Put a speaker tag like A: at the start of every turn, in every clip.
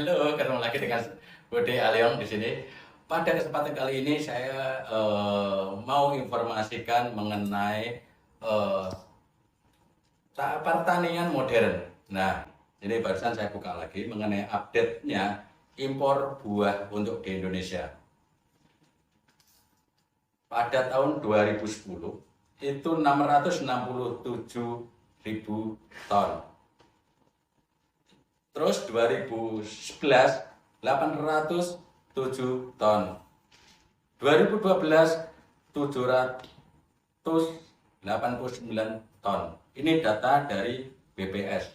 A: Halo, ketemu lagi dengan Budi Aliong di sini. Pada kesempatan kali ini saya mau informasikan mengenai eh, pertanian modern. Nah, ini barusan saya buka lagi mengenai update-nya impor buah untuk di Indonesia. Pada tahun 2010 itu 667.000 ton. Terus 2011 807 ton. 2012 789 ton. Ini data dari BPS.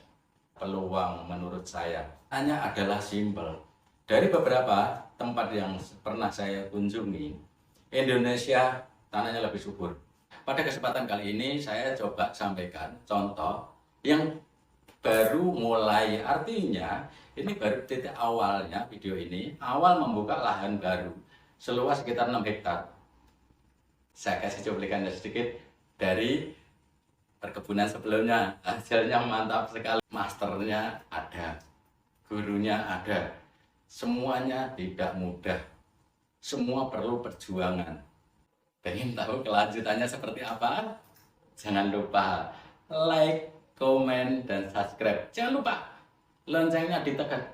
A: Peluang menurut saya hanya adalah simpel. Dari beberapa tempat yang pernah saya kunjungi, Indonesia tanahnya lebih subur. Pada kesempatan kali ini saya coba sampaikan contoh yang baru mulai, artinya ini baru titik awalnya. Video ini awal membuka lahan baru seluas sekitar 6 hektar. Saya kasih cuplikan sedikit dari perkebunan sebelumnya. Hasilnya mantap sekali, masternya ada, gurunya ada, semuanya tidak mudah, semua perlu perjuangan. Pengen tahu kelanjutannya seperti apa? Jangan lupa like, komen, dan subscribe. Jangan lupa loncengnya ditekan,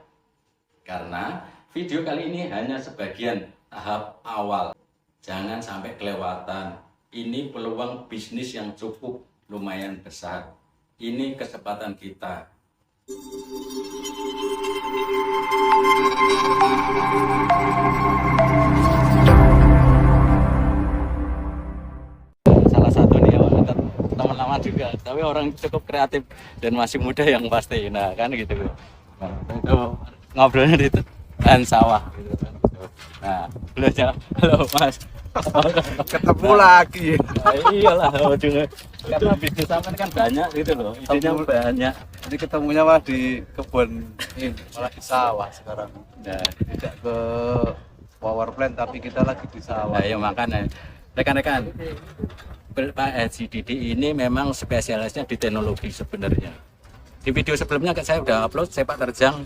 A: karena video kali ini hanya sebagian tahap awal. Jangan sampai kelewatan. Ini peluang bisnis yang cukup lumayan besar. Ini kesempatan kita. Salah satu nih teman-teman juga, tapi orang cukup kreatif dan masih muda yang pasti. Nah kan gitu. Nah, itu ngobrolnya di lahan sawah gitu kan. Nah, beliau, halo Mas.
B: Ketemu lagi.
A: Nah, iyalah ujungnya, karena bisnis sampean kan banyak gitu loh, idenya banyak.
B: Jadi ketemunya mah di kebun ini, malah di sawah sekarang.
A: Nah,
B: Tidak ke power plant tapi kita lagi di sawah.
A: nah ya makanya rekan-rekan, Pak Haji Didi ini memang spesialisnya di teknologi sebenarnya. Di video sebelumnya saya udah upload sepak terjang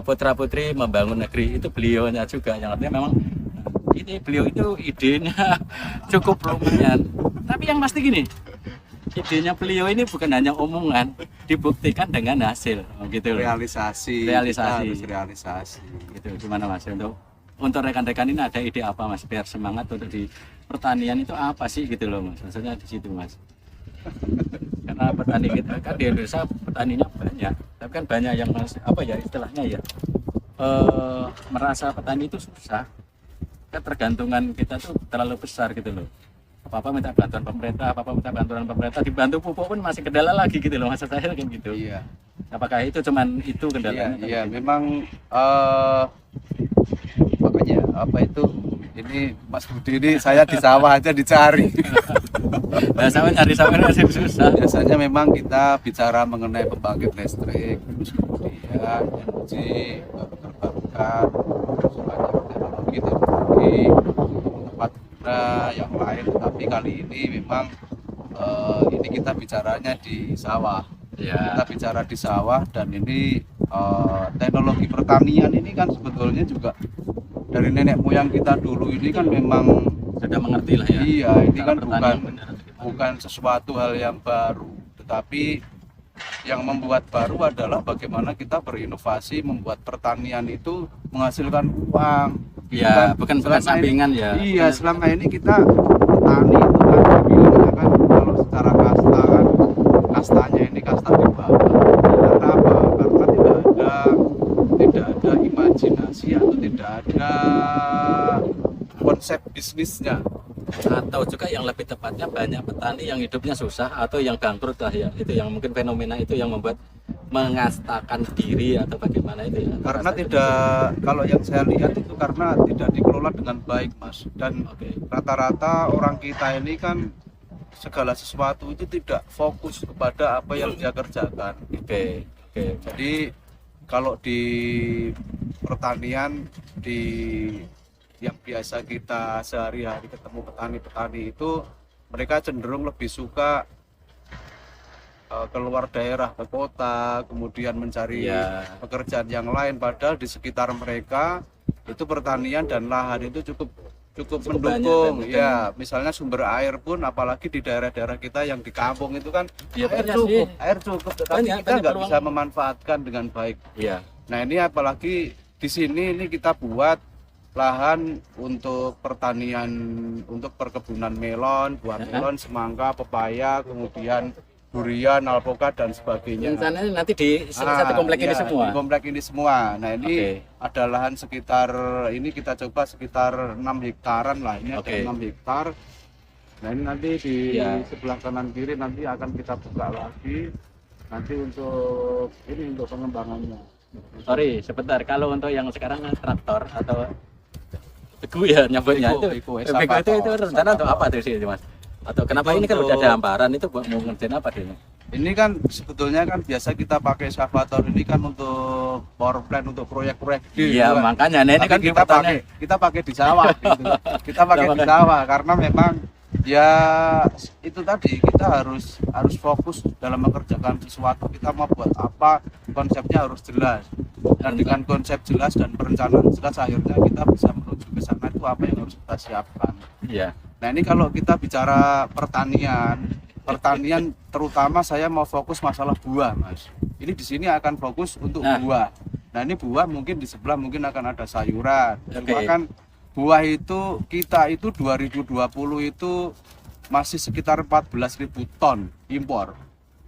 A: putra putri membangun negeri, itu beliaunya juga, yang artinya memang ini beliau itu idenya cukup lumayan. Tapi yang pasti gini, idenya beliau ini bukan hanya omongan, dibuktikan dengan hasil, gitu loh.
B: Realisasi.
A: Realisasi.
B: Harus realisasi.
A: Gitu. Gimana Mas, untuk rekan-rekan ini ada ide apa Mas biar semangat untuk di pertanian itu apa sih gitu loh Mas, maksudnya di situ Mas. Karena petani kita kan di Indonesia petaninya banyak, tapi kan banyak yang apa ya istilahnya ya, merasa petani itu susah, ketergantungan kita tuh terlalu besar gitu loh. Apa-apa minta bantuan pemerintah, apa-apa minta bantuan pemerintah, dibantu pupuk pun masih kendala lagi gitu loh, maksud saya kan gitu.
B: Iya.
A: Apakah itu cuman itu kendalanya?
B: Iya, memang makanya apa itu, ini Mas Budi ini saya di sawah aja dicari.
A: Nah, sama nyari sama masih susah.
B: Biasanya memang kita bicara mengenai pembangkit listrik, terus kemudian energi terbarukan, terus banyak teknologi tempat guna yang lain. Tapi kali ini memang ini kita bicaranya di sawah.
A: Ya.
B: Kita bicara di sawah, dan ini teknologi pertanian ini kan sebetulnya juga dari nenek moyang kita dulu ini kan memang
A: Sudah mengerti lah ya.
B: iya, ini kan
A: Pertanian benar.
B: bukan sesuatu hal yang baru, tetapi yang membuat baru adalah bagaimana kita berinovasi membuat pertanian itu menghasilkan uang.
A: Ya, bukan sampingan ya.
B: Iya, selama ini kita petani itu kan dibilangnya kan kalau secara kasta kan kastanya ini kasta di bawah. Karena apa? Karena tidak ada imajinasi atau tidak ada konsep bisnisnya.
A: Atau juga yang lebih tepatnya banyak petani yang hidupnya susah atau yang bangkrut lah ya. Itu yang mungkin fenomena itu yang membuat mengastakan diri atau bagaimana itu ya.
B: Karena tidak, kalau yang saya lihat itu karena tidak dikelola dengan baik Mas. Dan rata-rata orang kita ini kan segala sesuatu itu tidak fokus kepada apa yang dia kerjakan.
A: Oke.
B: Jadi kalau di pertanian, di yang biasa kita sehari-hari ketemu petani-petani itu, mereka cenderung lebih suka keluar daerah ke kota, kemudian mencari
A: Iya.
B: pekerjaan yang lain, padahal di sekitar mereka itu pertanian dan lahan itu cukup
A: Cukup
B: mendukung.
A: banyak,
B: Ya, misalnya sumber air pun, apalagi di daerah-daerah kita yang di kampung itu kan
A: Iya,
B: air
A: banyak
B: cukup,
A: sih.
B: air cukup, tetapi
A: Banyak
B: kita nggak
A: peluang.
B: bisa memanfaatkan dengan baik.
A: Iya.
B: Nah, ini apalagi di sini ini kita buat lahan untuk pertanian, untuk perkebunan melon, buah melon, semangka, pepaya, kemudian durian, alpukat dan sebagainya.
A: Rencana nanti di satu komplek ini
B: iya,
A: semua.
B: di komplek ini semua. Nah, ini
A: Oke.
B: ada lahan sekitar, ini kita coba sekitar 6 hektaran lah. Ini
A: Oke.
B: ada 6 hektar. Nah, ini nanti di
A: Iya.
B: sebelah kanan kiri nanti akan kita buka lagi. Nanti untuk ini untuk pengembangannya.
A: Sorry, sebentar. Kalau untuk yang sekarang traktor atau bego ya nyebutnya
B: Bego,
A: itu.
B: bego,
A: Bego itu
B: eskavator.
A: rencana untuk apa tuh sih, Mas? Atau kenapa ini kan udah ada hamparan itu buat mau ngerjain apa dia?
B: Ini kan sebetulnya kan biasa kita pakai eskavator ini kan untuk power plant, untuk proyek-proyek gede,
A: Iya,
B: gitu kan.
A: makanya nah ini
B: Tapi
A: kan
B: kita pakai di sawah gitu. Kita pakai di sawah karena memang ya itu tadi kita harus fokus dalam mengerjakan sesuatu. Kita mau buat apa, konsepnya harus jelas. Dan dengan konsep jelas dan perencanaan jelas akhirnya kita bisa menuju ke sana, itu apa yang harus kita siapkan.
A: Iya.
B: Nah, ini kalau kita bicara pertanian terutama saya mau fokus masalah buah, Mas. Ini di sini akan fokus untuk
A: Nah.
B: buah. Nah, ini buah mungkin di sebelah mungkin akan ada sayuran.
A: Oke.
B: Cuma kan buah itu kita itu 2020 itu masih sekitar 14.000 ton impor.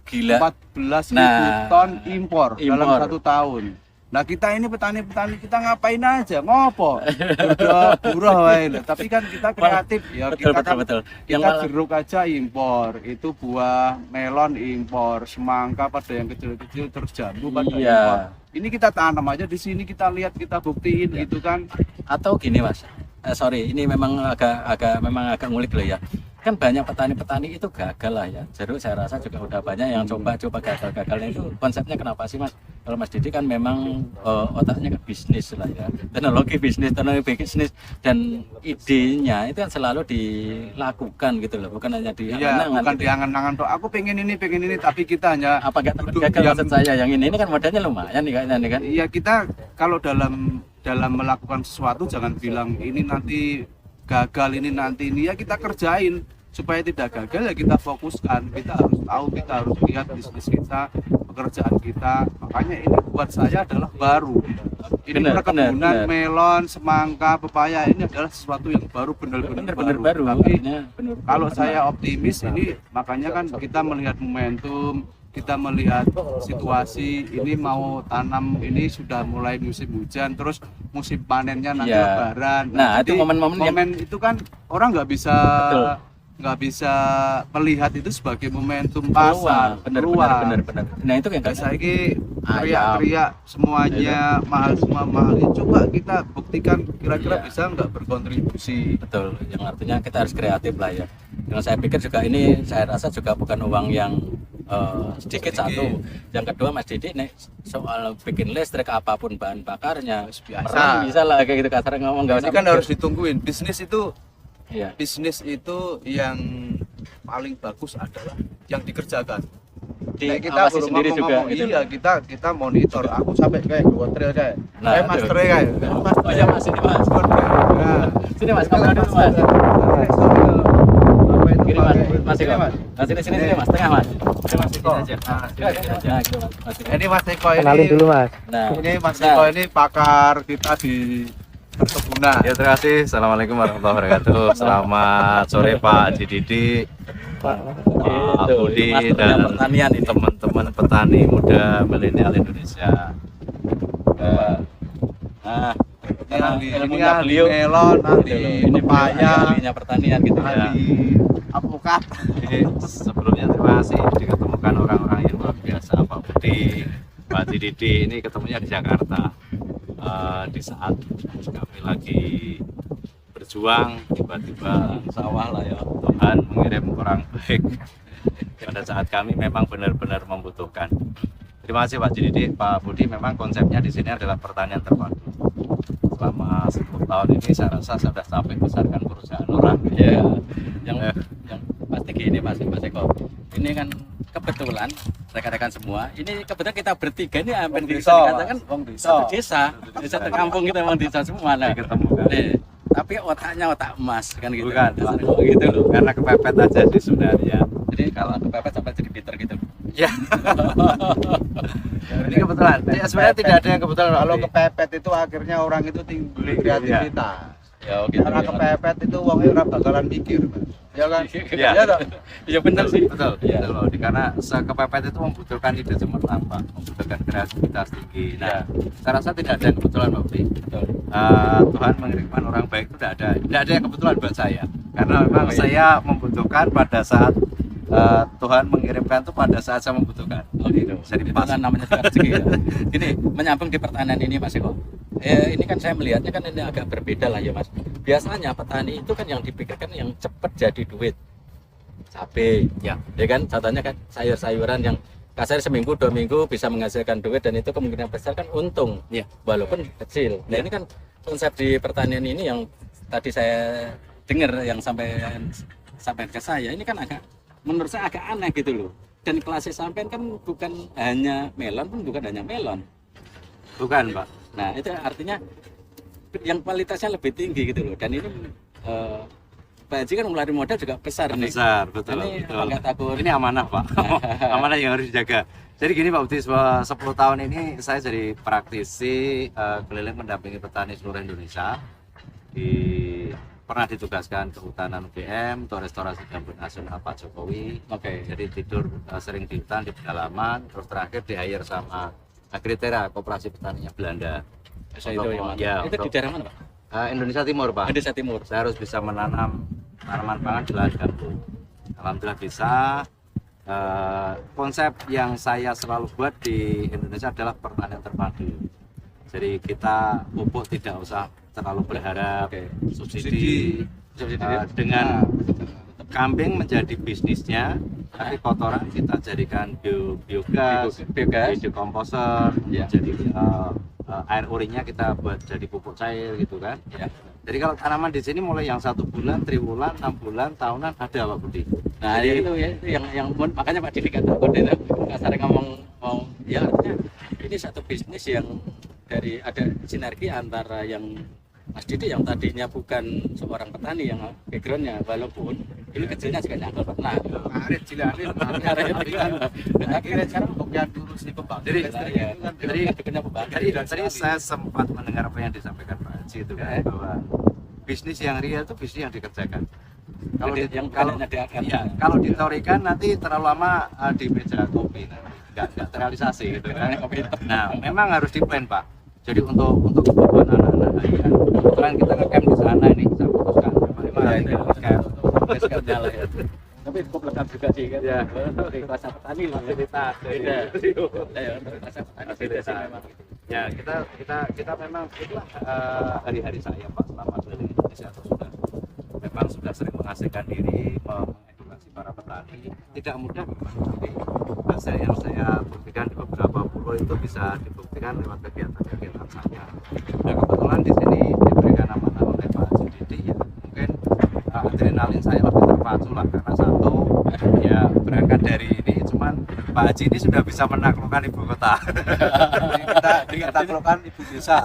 A: Gila.
B: 14.000
A: Nah,
B: ton impor dalam
A: impor.
B: 1 tahun. Nah, kita ini petani-petani kita ngapain aja, ngopo? Udah buruh wae. Tapi kan kita kreatif ya,
A: Betul,
B: kita
A: betul,
B: kan
A: betul. Yang
B: kita
A: malah
B: jeruk aja impor, itu buah melon impor, semangka pada yang kecil-kecil, terus jambu pada
A: Iya.
B: impor. Ini kita tanam aja di sini, kita lihat, kita buktiin
A: Iya.
B: gitu kan.
A: atau gini, Mas. Sorry, ini memang agak ngulik loh ya. Kan banyak petani-petani itu gagal lah ya. Jadi saya rasa juga udah banyak yang coba gagal-gagalnya itu konsepnya kenapa sih, Mas? Kalau Mas Didi kan memang otaknya ke bisnis lah ya. Teknologi bisnis dan idenya itu kan selalu dilakukan gitu loh, bukan hanya di
B: Iya,
A: angan-angan
B: bukan
A: gitu.
B: diangan-angan tuh. Aku pengen ini, tapi kita hanya
A: Apa enggak takut
B: duduk
A: gagal
B: diam.
A: maksud saya yang ini kan modalnya lumayan nih kayaknya nih kan.
B: Iya, kita kalau dalam melakukan sesuatu jangan bilang ini nanti gagal, ini nanti ini, ya kita kerjain supaya tidak gagal, ya kita fokuskan. Kita harus tahu, kita harus lihat bisnis kita, pekerjaan kita. Makanya ini buat saya adalah baru. Ini
A: Benar,
B: perkebunan
A: benar.
B: melon, semangka, pepaya ini adalah sesuatu yang baru, benar-benar
A: Bener baru.
B: Tapi
A: Artinya bener-
B: kalau
A: bener.
B: saya optimis ini, makanya kan kita melihat momentum, kita melihat situasi ini mau tanam, ini sudah mulai musim hujan, terus musim panennya nanti
A: Iya.
B: lebaran.
A: Nah, itu
B: jadi
A: momen-momen yang-
B: momen itu kan orang nggak bisa
A: Betul.
B: melihat itu sebagai momentum
A: Peluang.
B: pasar,
A: bener. Nah, itu yang
B: Nah,
A: enggak
B: saya ini
A: Ayam.
B: teriak-teriak semuanya mahal, semua mahal. Ya, coba kita buktikan kira-kira
A: Iya.
B: bisa nggak berkontribusi.
A: betul, yang artinya kita harus kreatif lah ya. Yang saya pikir juga ini saya rasa juga bukan uang yang sedikit satu. Yang kedua, Mas Didi nih soal bikin listrik apapun bahan bakarnya
B: Biasa.
A: perang bisa lah kayak gitu kasar ngomong nggak
B: Ini
A: usah
B: kan
A: mikir.
B: harus ditungguin.
A: Iya.
B: Bisnis itu yang paling bagus adalah yang dikerjakan. Nek
A: Diawasi
B: baru
A: sendiri juga
B: ngomong-ngomong,
A: gitu.
B: iya, kita monitor. Aku sampai kayak gotrel kayak
A: Nah,
B: kayak master
A: aduh.
B: kayak
A: Oh ya Mas, ini Mas.
B: Nah,
A: Sini Mas, kamera dulu Mas. Gini Mas, Mas Iko. Mas sini Mas, tengah Mas. Sini Mas, sini aja. Ya, gitu Mas. Mas Iko.
B: Ini Mas Eko
C: Kenalin dulu Mas.
A: Nah,
B: Ini Mas Eko ini pakar kita di perkebunan.
D: Ya, terima kasih. Assalamualaikum warahmatullahi wabarakatuh. Selamat sore Pak Didi, Pak
A: Gitu,
D: Budi,
A: masternya
D: dan
A: pertanian ini.
D: teman-teman petani muda milenial Indonesia.
A: Nah,
B: Ini ahli,
A: ilmunya
B: ahli
A: beliau
B: melon,
A: gitu
B: ahli
A: loh. Ini
B: pepaya,
A: ahlinya pertanian gitu ya.
B: ahli alpukat.
D: Jadi, sebelumnya terima kasih diketemukan orang-orang yang luar biasa, Pak Budi, Pak Didi. Ini ketemunya di Jakarta. Di saat kami lagi berjuang, tiba-tiba
A: Sawah lah ya.
D: Tuhan mengirim orang baik pada saat kami memang benar-benar membutuhkan. Terima kasih Pak Didi, Pak Budi. Memang konsepnya di sini adalah pertanian terpadu. Selama 10 tahun ini saya rasa saya sudah sampai besarkan perusahaan orang.
A: Ya, yang
D: Eh.
A: yang pasti gini Mas Eko. Ini kan kebetulan rekan-rekan semua, ini kebetulan kita bertiga ini hampir bisa dikatakan satu desa, satu kampung kita memang desa semua. Nah,
D: ketemu kan.
A: Tapi otaknya otak emas kan gitu.
D: Bukan, Pak.
A: Gitu loh.
D: Karena kepepet aja sih sebenarnya.
A: Jadi kalau kepepet sampai jadi bitter gitu.
D: Ya. Ini kebetulan.
B: Ya, sebenarnya tidak ada yang kebetulan. Kalau kepepet itu akhirnya orang itu timbul kreativitas.
A: Ya gitu.
B: Karena kepepet itu uangnya ora bakalan mikir, Mas. Ya kan?
D: Iya.
B: Ya toh?
A: Iya benar sih.
D: Betul.
A: Iya.
D: Betul, Pak Budi. Karena kepepet itu membutuhkan ide cemerlang, Pak. Membutuhkan kreativitas tinggi. Nah, saya rasa tidak ada yang kebetulan, Pak Budi.
A: Betul.
D: Tuhan mengirimkan orang baik itu tidak ada yang kebetulan buat saya. Karena memang saya membutuhkan pada saat Tuhan mengirimkan itu pada saat saya membutuhkan.
A: Oh gitu.
D: Jadi
A: Itu
D: pas.
A: kan namanya juga rezeki ya. Ini menyambung di pertanian ini Mas Eko. Ini kan saya melihatnya kan ini agak berbeda lah ya Mas. Biasanya petani itu kan yang dipikirkan yang cepat jadi duit. Cabai, ya kan. Contohnya kan sayur-sayuran yang kasar seminggu 2 minggu bisa menghasilkan duit dan itu kemungkinan besar kan untung.
D: Ya.
A: Walaupun kecil. Nah ini kan konsep di pertanian ini yang tadi saya dengar yang sampai ke saya ini kan menurut saya agak aneh gitu loh. Dan kelasnya sampean kan bukan hanya melon pun bukan hanya melon.
D: Bukan, Pak.
A: Nah, itu artinya yang kualitasnya lebih tinggi gitu loh. Dan ini Pak Haji kan ngeluarin modal juga besar nih.
D: Besar, betul.
A: Ini
D: betul.
A: nggak takut.
D: Ini amanah, Pak. Amanah yang harus dijaga. Jadi gini Pak Budi, 10 tahun ini saya jadi praktisi keliling mendampingi petani seluruh Indonesia. Pernah ditugaskan ke Kehutanan UGM untuk restorasi gambut nasional Pak Jokowi.
A: Oke.
D: Jadi tidur sering di hutan, di pedalaman. Terus terakhir di hire sama Agritera, Koperasi Petaninya Belanda.
A: Saya itu yang mana?
D: Ya,
A: Itu di daerah mana Pak?
D: Indonesia Timur, Pak.
A: Indonesia Timur.
D: Saya harus bisa menanam tanaman pangan di lahan gambut. Alhamdulillah bisa. Konsep yang saya selalu buat di Indonesia adalah pertanian terpadu. Jadi kita pupuk tidak usah terlalu berharap subsidi. Dengan kambing menjadi bisnisnya, tapi kotoran kita jadikan biogas, biokomposer, jadi air urinnya kita buat jadi pupuk cair gitu kan. Ya. Jadi kalau tanaman di sini mulai yang 1 bulan, triwulan, 6 bulan, tahunan ada Pak Budi.
A: Nah jadi, itu ya yang makanya Pak Didi kata itu kasar ngomong mau ya artinya ini satu bisnis yang dari ada sinergi antara yang Mas Didi yang tadinya bukan seorang petani yang backgroundnya walaupun ini kecilnya juga nyangkul pernah
B: Ngarit cilarit,
A: akhirnya sekarang
B: yang ngurus di pembangkit
D: Jadi,
B: listrik itu kan
D: tadi saya sempat mendengar apa yang disampaikan Pak Haji itu kan bahwa bisnis yang real itu bisnis yang dikerjakan. Kalau diteorikan nanti terlalu lama di meja kopi nggak terrealisasi gitu kan. Nah, memang harus diplan Pak. Jadi untuk kebutuhan anak-anak harian, kebetulan kita ngecamp di sana ini saya putuskan memang harus ngecamp.
A: Tapi cukup lengkap juga sih kan ya di kelas petani fasilitas
D: ya kita memang itulah hari-hari saya Pak selama keliling Indonesia memang sudah sering menghasilkan diri mengedukasi para petani. Tidak mudah memang, tapi hasil yang saya buktikan di beberapa pulau itu bisa dibuktikan lewat kegiatan-kegiatan saya. Nah kebetulan di sini diberikan amanah oleh Pak Haji Didi ya mungkin adrenalin saya lebih terpacu lah karena satu ya berangkat dari ini cuman Pak Haji ini sudah bisa menaklukkan ibu kota.
B: kita taklukkan ibu desa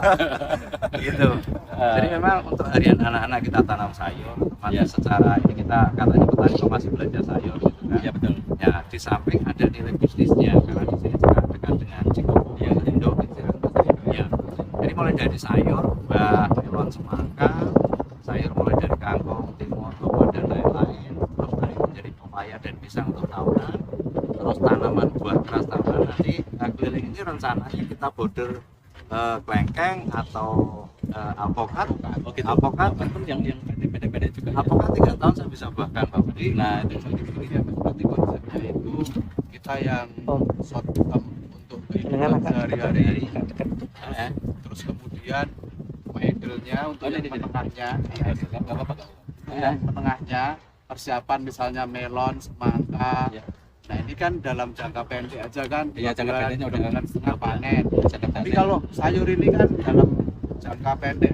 D: Gitu. Jadi memang untuk harian anak-anak kita tanam sayur, secara ini kita katanya petani kok masih belanja sayur gitu kan.
A: ya betul
D: Ya di samping ada nilai bisnisnya karena di sini juga dekat dengan Cikopo, Indo gitu ya. Jadi mulai dari sayur, buah, melon, semangka, sayur mulai dari kangkung, timun, tomat dan lain-lain, terus dari menjadi pepaya dan pisang untuk tahunan, terus tanaman buah keras tahunan. Nanti keliling ini rencananya kita border kelengkeng atau alpokat. Alpokat
A: pun yang beda-beda juga
D: alpokat 3 tahun saya bisa buahkan Pak Budi.
B: nah itu ya berarti konsepnya itu kita yang short term untuk kehidupan sehari-hari terus kemudian middle-nya untuk yang menengahnya menengahnya persiapan misalnya melon, semangka. Nah ini kan dalam jangka pendek aja kan,
A: jangka pendeknya udah
B: setengah panen. Tapi kalau sayur ini kan dalam jangka pendek,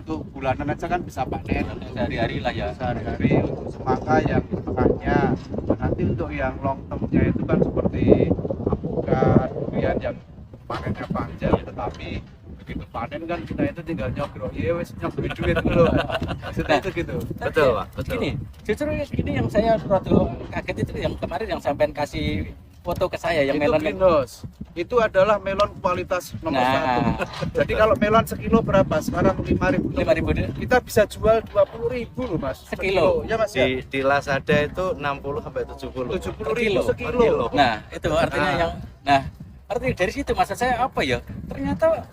B: untuk bulanan aja kan bisa panen.
A: sehari-hari lah ya
B: Sehari-hari untuk semangka yang tengahnya nanti untuk yang long term-nya itu kan seperti apokat, durian yang panennya panjang, tetapi begitu panen kan kita itu tinggal nyogro, ya wes nyogro duit dulu. Maksudnya itu gitu.
D: Betul, Pak. Betul.
A: Gini, justru ini yang saya rada kaget itu yang kemarin yang sampean kasih foto ke saya yang
B: Itu
A: melon.
B: greenhouse. Itu adalah melon kualitas nomor
A: Nah.
B: 1. Jadi kalau melon sekilo berapa? Sekarang 5.000.
A: 5.000.
B: Kita bisa jual 20.000 loh, Mas.
A: Sekilo.
B: Ya, Mas ya.
D: Di Lazada itu 60 sampai 70.
B: 70.000
A: Per
B: sekilo.
A: Nah, itu artinya
B: Nah.
A: nah, artinya dari situ maksud saya apa ya? Ternyata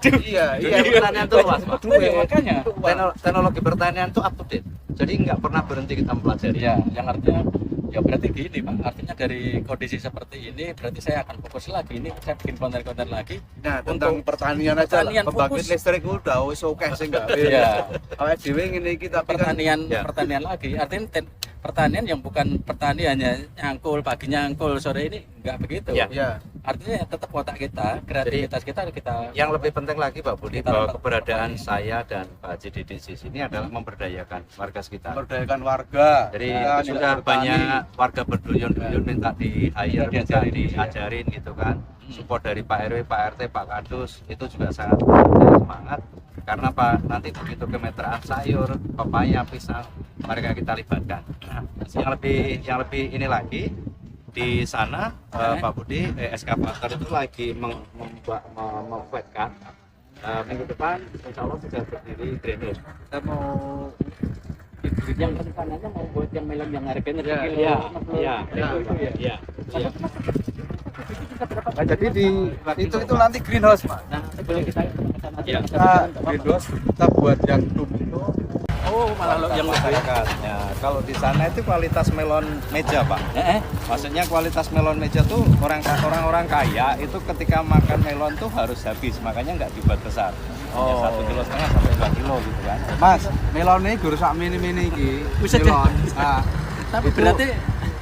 B: Iya,
D: Dunia pertanian tuh luas, Pak.
A: Iya, makanya.
B: Itu uang.
D: Teknologi pertanian itu up to date. Jadi nggak pernah berhenti kita mempelajari.
A: ya, yang artinya ya berarti gini Pak, artinya dari kondisi seperti ini berarti saya akan fokus lagi, ini saya bikin konten-konten lagi.
B: Nah, tentang
A: Untuk
B: pertanian aja lah.
A: pertanian
B: Pembangkit
A: fokus.
B: listrik udah wis oke sih enggak.
A: Iya.
B: Awake dhewe ngene iki tapi kan
D: Ya.
A: pertanian lagi, artinya pertanian yang bukan pertaniannya nyangkul pagi nyangkul sore ini enggak begitu.
D: Ya.
B: ya.
A: Artinya tetap otak kita, kreativitas kita
D: Yang lebih penting lagi Pak Budi,
A: Kita
D: bahwa
A: dapat
D: keberadaan
A: apa?
D: saya dan Pak Haji Didi di sini adalah memberdayakan warga sekitar.
B: Memberdayakan warga.
D: Jadi
B: Ya,
D: sudah
B: nilai
D: banyak
B: petani.
D: warga berduyun-duyun minta di hire, minta
A: Diajarin,
D: diajarin gitu kan.
A: Hmm.
D: Support dari Pak RW, Pak RT, Pak Kadus itu juga sangat saya semangat. Karena Pak nanti begitu kemeteraan sayur, pepaya, pisang, mereka kita libatkan. Nah, yang lebih ini lagi di sana Pak Budi eskavator itu lagi membuatkan minggu depan insya Allah sudah berdiri greenhouse. Kita mau
A: yang rencananya mau buat yang melon yang harganya
D: ya,
A: sekilo,
D: iya,
A: 60.
D: iya,
A: Itu ya.
D: iya.
B: Nah, jadi di itu nanti greenhouse, Pak.
A: Nah, boleh kita ke sana.
D: Iya.
B: Kita greenhouse kita buat yang itu.
A: Oh, malah lo yang
D: masyarakat. Ya, kalau di sana itu kualitas melon meja, Pak. Maksudnya kualitas melon meja tuh orang-orang kaya itu ketika makan melon tuh harus habis, makanya nggak dibuat besar.
B: Oh.
D: Ya, 1,5 kilo sampai 2 kilo gitu kan.
B: Mas, melone guru sak mini-mini iki.
A: Buset,
B: Melon. Nah,
A: Tapi
B: itu-
A: berarti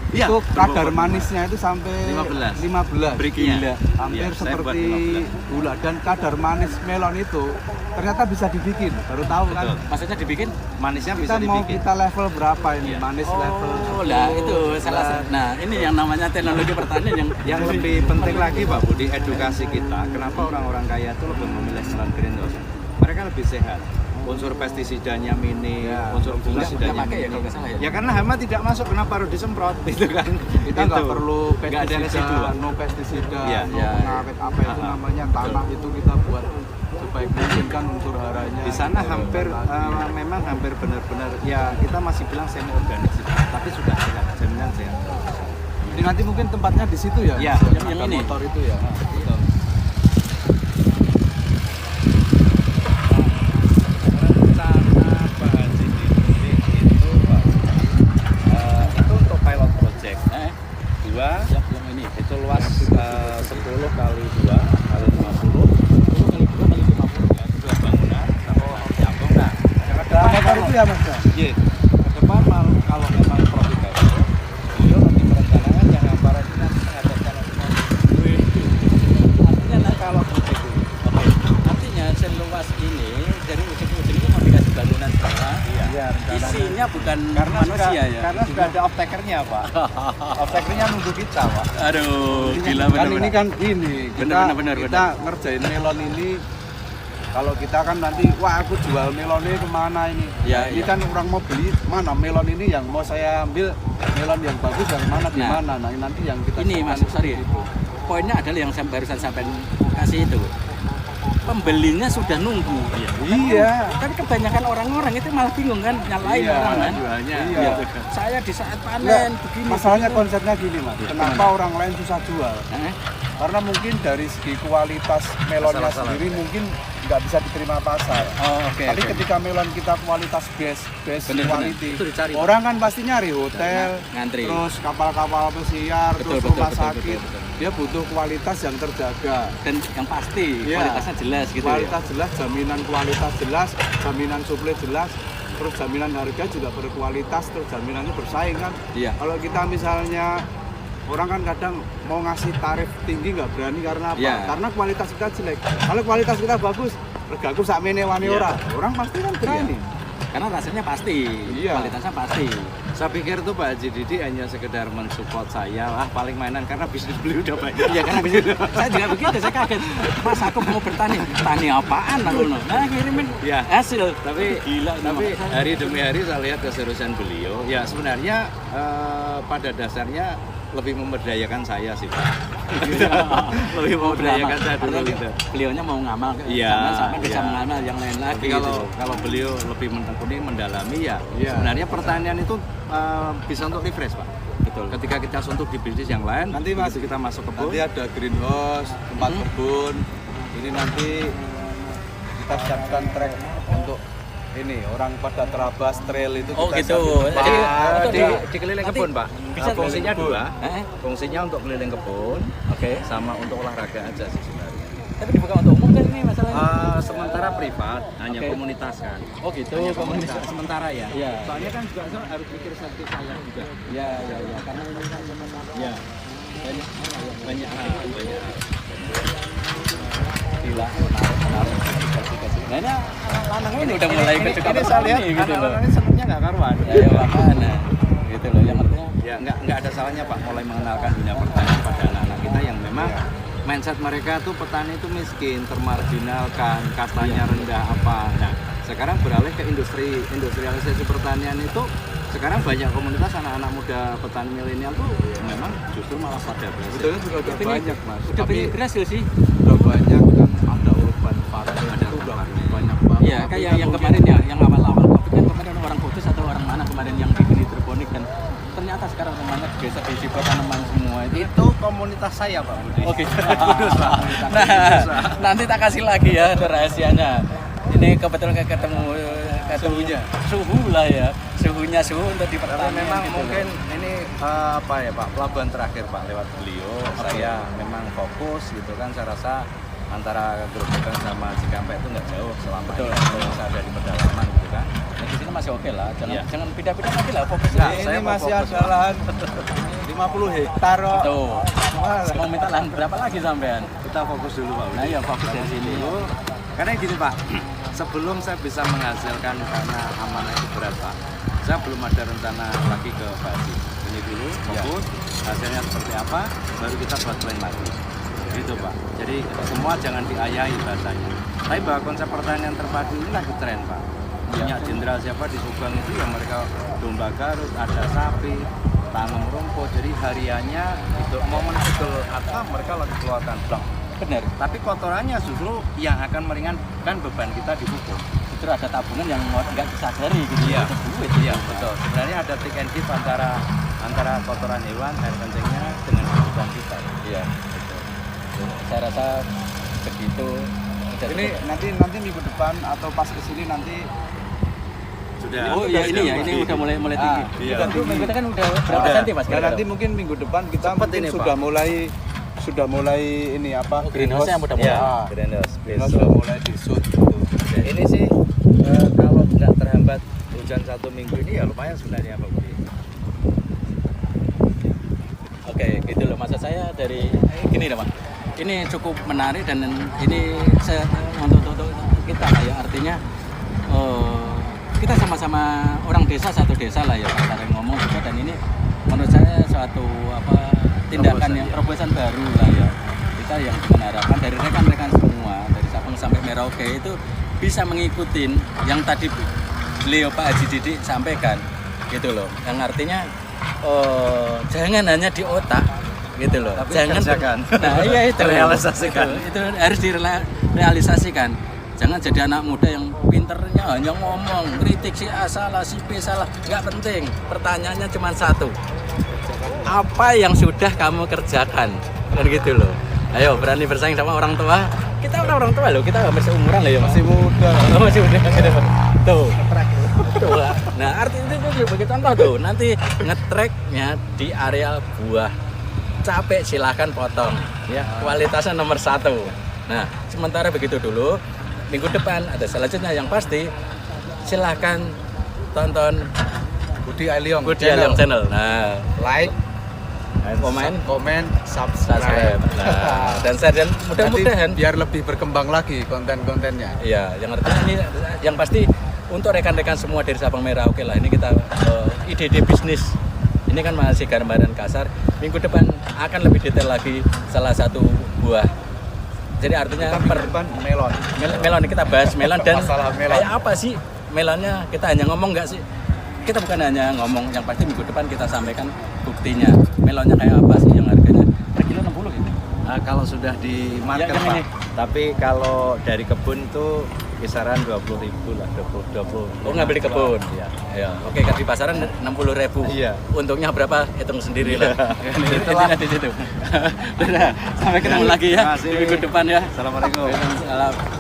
D: Iya,
B: itu kadar manisnya itu sampai 15.
D: Breaknya.
B: Gila. Hampir
D: Iya, saya buat
B: seperti
D: 15.
B: gula, dan kadar manis melon itu ternyata bisa dibikin. Baru tahu kan?
D: Betul.
A: maksudnya dibikin
D: Manisnya
B: Kita
D: bisa
B: mau
D: dibikin.
B: kita level berapa ini?
D: Iya.
B: Manis level.
A: oh lah itu salah satu. Nah, ini yang namanya teknologi pertanian
D: Yang lebih penting lagi Pak Budi, edukasi kita. Kenapa orang-orang kaya itu lebih memilih melon greenhouse? Mereka lebih sehat. Unsur pestisidanya minim,
B: Ya.
D: unsur
A: Nggak
D: fungisidanya
A: pakai ya
D: minim.
A: kalau nggak salah ya?
D: Ya karena hama tidak masuk, kenapa harus disemprot gitu kan?
B: Kita nggak
D: Itu.
B: perlu
D: Nggak ada
B: pestisida,
D: residu.
B: no pestisida,
D: Iya,
B: no
A: iya,
B: pengawet apa itu
D: Ah,
B: namanya, tanah itu kita buat sebaik mungkin kan unsur haranya.
D: Di sana
B: gitu.
D: hampir memang hampir benar-benar ya kita masih bilang semi organik sih, tapi sudah sehat, jaminan sehat.
B: Ini nanti mungkin tempatnya di situ ya?
D: Iya,
B: Mas?
A: yang
B: Ada
A: ini.
B: motor itu ya.
D: Betul. Rencana Pak Haji itu Pak, itu untuk pilot project dua,
A: yang ini.
D: itu luas 10 kali 2 kali 50 ya, itu 2 bangunan sama nyambung. Nah yang
B: Ada motor itu ya Mas?
D: iya, ke depan kalau memang profitable, beliau nanti merencanakan yang para ini nanti mengadakan
A: Artinya
D: kalau begitu.
A: artinya seluas ini dari ujung-ujung ini mau dikasih bangunan semua.
D: Iya,
A: Isinya bukan
D: karena
A: manusia ya.
D: karena sudah ada off-takernya Pak. Off-takernya nunggu kita Pak.
A: Aduh, gila
B: Kan ini kan ini
A: Bener.
B: kita ngerjain melon ini. Kalau kita kan nanti, wah aku jual melonnya kemana ini?
A: Ya,
B: Ini
A: ya.
B: kan orang mau beli, mana melon ini yang mau saya ambil, melon yang bagus yang mana di
A: Nah,
B: mana? Nah nanti yang kita
A: ini
B: simpan
A: Mas,
B: di
A: sorry.
B: situ.
A: Poinnya adalah yang saya barusan sampai kasih itu. Pembelinya sudah nunggu.
B: Iya.
A: Kan kebanyakan orang-orang itu malah bingung kan nyalain
B: Iya,
A: orang kan.
D: jualnya.
B: Iya.
A: Saya di saat
B: Nggak,
A: panen begini.
B: masalahnya
A: begini.
B: konsepnya gini Mas, kenapa orang lain susah jual?
A: Eh,
B: Karena mungkin dari segi kualitas melonnya
D: Masalah-masalah.
B: sendiri mungkin nggak bisa diterima pasar.
A: Oh, oke.
B: Tapi
A: oke.
B: ketika melon kita kualitas best
A: Bener,
B: quality,
A: bener. Itu dicari.
B: orang kan pasti nyari hotel,
A: Ngantri.
B: terus kapal-kapal pesiar,
A: Betul,
B: terus
A: betul,
B: rumah
A: betul,
B: sakit,
A: betul, betul.
B: dia butuh kualitas yang terjaga.
A: Dan yang pasti
B: Iya.
A: kualitasnya jelas gitu
B: Kualitas
A: ya.
B: jelas, jaminan kualitas jelas, jaminan suplai jelas, terus jaminan harga juga berkualitas, terus jaminannya bersaing kan.
A: Iya.
B: Kalau kita misalnya orang kan kadang mau ngasih tarif tinggi nggak berani karena apa?
A: Iya.
B: Karena kualitas kita jelek. Kalau kualitas kita bagus, regaku sakmene wani
A: Iya.
B: orang. Orang pasti kan berani.
A: Karena rasanya pasti,
B: Iya.
A: kualitasnya pasti.
B: Saya pikir tuh Pak Haji Didi hanya sekedar mensupport saya lah, paling mainan karena bisnis beliau udah banyak.
A: Ya karena saya juga begitu, saya kaget. Mas aku mau bertani, tani apaan aku no? Nah kirimin
B: Ya.
A: hasil.
B: Tapi
A: Gila,
B: tapi hari demi hari saya lihat keseriusan beliau. Ya sebenarnya pada dasarnya lebih memberdayakan saya sih Pak. Lebih memberdayakan saya dulu gitu.
A: Beliaunya mau ngamal,
B: Iya,
A: sampai bisa
B: iya.
A: mengamal yang lain lagi.
B: Tapi kalau beliau lebih menekuni, mendalami ya,
A: Iya.
B: sebenarnya pertanian itu bisa untuk refresh Pak.
A: Betul.
B: Ketika kita suntuk di bisnis yang lain,
C: Nanti, Mas,
B: begitu kita masuk kebun,
C: Nanti ada greenhouse, tempat kebun. Ini nanti kita siapkan trek untuk ini orang pada terabas trail itu
A: Oh,
C: kita
A: gitu.
C: siapin.
A: Jadi,
C: Pak,
A: itu
B: di keliling
A: Nanti
B: kebun Pak.
A: bisa
B: Fungsinya
C: kebun.
B: dua,
A: Eh?
B: fungsinya untuk keliling kebun,
A: Oke.
B: sama untuk olahraga aja sih sebenarnya.
A: Tapi dibuka untuk umum kan ini masalahnya?
B: Sementara privat, hanya
A: Oke.
B: komunitas kan.
A: Oh gitu.
B: Hanya komunitas sementara ya.
A: Iya.
B: Soalnya kan juga saya harus pikir safety saya juga.
A: Ya, ya, ya. Karena ini kan
B: Ya. Banyak hal.
A: gila, menarik. Nah ini lanang ini udah mulai kecukupan
B: Ini saya lihat
A: gitu loh.
B: anak-anak ini senangnya nggak karuan.
A: Ya makanya, gitu loh. Yang artinya
B: Ya nggak ada salahnya Pak mulai mengenalkan dunia pertanian pada anak-anak kita yang memang mindset mereka tuh petani itu miskin, termarginalkan, kastanya rendah apa. Nah sekarang beralih ke industrialisasi pertanian itu sekarang banyak komunitas anak-anak muda petani milenial tuh memang justru malah pada berhasil.
C: Sebetulnya juga udah banyak Mas.
A: udah
C: Tapi
A: banyak berhasil sih.
C: udah banyak kan ada urban farming,
B: Ada
C: itu udah
B: urban farming.
C: banyak banget.
A: Iya,
C: Tapi
A: kayak
C: kan
A: yang
C: mungkin
A: kemarin ya, yang awal-awal Covid kan kemarin orang Kudus atau orang mana kemarin yang bikin hidroponik kan ternyata sekarang semuanya desa di tanaman semua itu.
B: Itu komunitas saya Pak Budi.
A: Oke.
B: Kudus Pak.
A: Nah, nanti tak kasih lagi ya rahasianya. Ini kebetulan ketemu
C: Suhunya.
A: Suhu lah ya. Suhu untuk di
B: Tapi
A: pertanian
B: memang
A: gitu
B: mungkin
A: loh.
B: ini apa ya Pak, pelabuhan terakhir Pak lewat beliau. Saya memang fokus gitu kan, saya rasa antara Grobogan sama Cikampek itu nggak jauh selama
A: Betul.
B: ini saya ada di pedalaman gitu kan.
A: Nah, di sini masih oke lah. Jangan
B: Iya.
A: jangan pindah-pindah lagi lah fokus.
B: Nah,
C: ini
B: saya mau
C: masih
B: fokus,
C: ada
B: Pak.
C: lahan 50 hektar kok.
A: Tuh. Mau minta lahan berapa lagi sampean?
B: Kita fokus dulu Pak.
A: Nah, iya fokus dari sini.
B: Dulu. Karena gini Pak, sebelum saya bisa menghasilkan karena amanah itu berat Pak, saya belum ada rencana lagi ke Pak Haji. Ini dulu fokus, hasilnya seperti apa, baru kita buat plan lagi. Gitu Pak. Jadi semua jangan diayahi bahasanya. Tapi bahwa konsep pertanian terpadu ini lagi tren Pak. Minyak jenderal siapa di Subang itu yang mereka domba Garut, ada sapi, tanam rumput. Jadi hariannya untuk momen Idul Adha mereka lagi keluarkan blok.
A: Benar.
B: Tapi kotorannya justru yang akan meringankan beban kita di pupuk.
A: Justru ada tabungan yang nggak disadari gitu.
B: Iya.
A: Itu duit.
B: Iya betul. Sebenarnya ada take and give antara kotoran hewan, air kencingnya dengan kebutuhan kita.
A: Iya. Saya rasa begitu.
C: Ini nanti minggu depan atau pas kesini nanti
B: Sudah.
A: Oh iya ini ya, ini udah mulai tinggi.
B: iya.
A: Bukan tinggi. Kita kan udah berapa
B: Udah.
A: senti Mas?
C: ya nanti mungkin minggu depan kita
B: Cepet
C: mungkin
B: ini,
C: sudah mulai ini apa
A: Oh, greenhouse-nya udah mulai.
B: Ya, greenhouse.
C: greenhouse
B: Besok.
C: sudah mulai di shoot gitu.
B: Ini sih kalau tidak terhambat hujan 1 minggu ini ya lumayan sebenarnya Pak Budi.
A: Oke, gitu loh. Maksud saya dari gini loh Mas. Ini cukup menarik dan ini untuk kita lah ya. Artinya kita sama-sama orang desa, satu desa lah ya Pak Sareng ngomong juga, dan ini menurut saya suatu tindakan yang terobosan baru lah ya. Kita yang dengan harapan dari rekan-rekan semua dari Sabang sampai Merauke itu bisa mengikuti yang tadi beliau Pak Haji Didi sampaikan gitu loh. Yang artinya jangan hanya di otak gitu loh.
B: Tapi
A: Jangan
B: kerjakan.
A: Nah, iya itu
B: Realisasikan.
A: Itu harus direalisasikan. Jangan jadi anak muda yang pinternya hanya ngomong, kritik si A salah, si B salah. Nggak penting. Pertanyaannya cuma satu. Apa yang sudah kamu kerjakan? Kan gitu loh. Ayo berani bersaing sama orang tua. Kita orang tua loh, kita hampir seumuran loh ya Mas.
C: Masih muda.
A: Oh, masih muda gitu. Tuh. Tuh. Nah, artinya itu sebagai contoh tuh. Nanti nge-tracknya di areal buah. Capek silahkan potong. Ya, kualitasnya nomor 1. Nah, sementara begitu dulu. Minggu depan ada selanjutnya yang pasti silahkan tonton
C: Budi Aliong
A: channel. Nah,
C: like,
A: komen,
C: subscribe.
A: Nah, dan share, dan mudah-mudahan
C: Nanti biar lebih berkembang lagi konten-kontennya.
A: iya, yang artinya ini yang pasti untuk rekan-rekan semua dari Sabang Merah, oke lah ini kita ide-ide bisnis. Ini kan masih gambaran kasar. Minggu depan akan lebih detail lagi salah satu buah. Jadi artinya
C: depan melon.
A: melon kita bahas melon dan
C: Masalah melon.
A: kayak apa sih melonnya, kita hanya ngomong nggak sih? Kita bukan hanya ngomong, yang pasti minggu depan kita sampaikan buktinya. Melonnya kayak apa sih yang harganya per kilo 60 gitu.
D: Kalau sudah di market,
A: Ya, kan
D: Pak.
A: ini.
D: Tapi kalau dari kebun tuh kisaran 20.000 lah, 20.
A: Oh, ngambil di kebun.
D: Iya.
A: Ya, oke, kan di pasaran 60.000.
D: Iya.
A: Untungnya berapa? Hitung sendiri lah. Intinya di situ. Udah, sampai ketemu lagi ya
D: Terima kasih.
A: di minggu depan ya.
D: Assalamualaikum.
A: Salam.